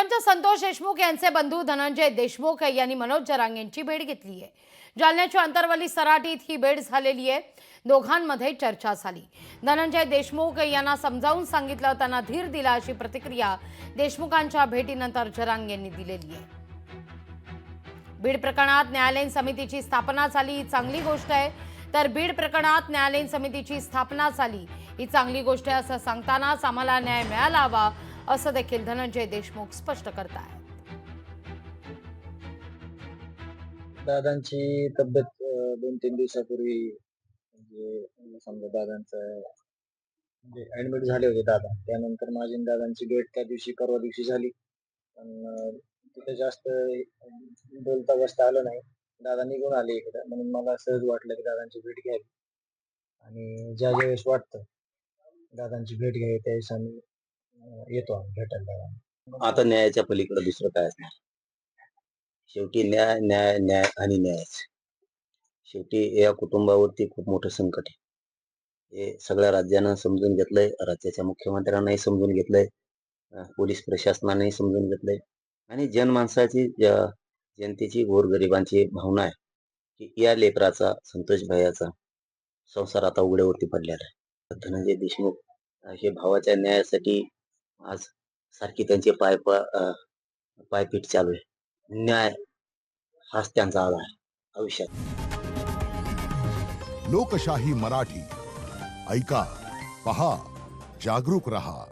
सरपंच संतोष देशमुख यांचे बंधू धनंजय देशमुख यांनी मनोज जरांगे यांची भेट घेतली आहे। जालन्याच्या अंतरवली सराटीत ही भेट झालेली आहे। दोघांमध्ये चर्चा झाली। धनंजय देशमुख यांना समजावून सांगितलं, त्यांना धीर दिला अशी प्रतिक्रिया देशमुखांच्या भेटीनंतर जरांगे यांनी दिलेली आहे। बीड प्रकरणात न्यायालयीन समितीची स्थापना झाली ही चांगली गोष्ट आहे। तर बीड प्रकरणात न्यायालयीन समितीची स्थापना झाली ही चांगली गोष्ट आहे असं सांगतानाच आम्हाला न्याय मिळाला हवा असं देखील धनंजय देशमुख स्पष्ट करतात। दादांची तब्येत 2-3 दिवसापूर्वी म्हणजे समजा दादांचं म्हणजे ऍडमिट झाले होते दादा। त्यानंतर माझी आणि दादांची भेट त्या दिवशी परवा दिवशी झाली। पण तिथे जास्त बोलता बसता आलं नाही। दादा निघून आले इकडं, म्हणून मला सहज वाटलं की दादांची भेट घ्यावी आणि ज्या वेळेस वाटतं दादांची भेट घ्यावी त्यावेळेस आम्ही येतो आम्ही भेटायला दादांना। आता न्यायाच्या पलीकडे दुसरं काय असणार? शेवटी न्याय न्याय न्याय आणि न्यायच। शेवटी या कुटुंबावरती खूप मोठं संकट आहे। हे सगळ्या राज्यानं समजून घेतलंय, राज्याच्या मुख्यमंत्र्यांनाही समजून घेतलंय, पोलीस प्रशासनानेही समजून घेतलंय आणि जनमानसाची जनतेची गोरगरिबांची भावना आहे की या लेकराचा, संतोष भैयाचा संसार आता उघड्यावरती पडलेला आहे। धनंजय देशमुख हे भावाच्या न्यायासाठी आज सारखी त्यांचे पायपीट चालू आहे। न्याय हाच त्यांचा आधार आहे आयुष्यात। लोकशाही मराठी ऐका, पहा, जागरूक रहा।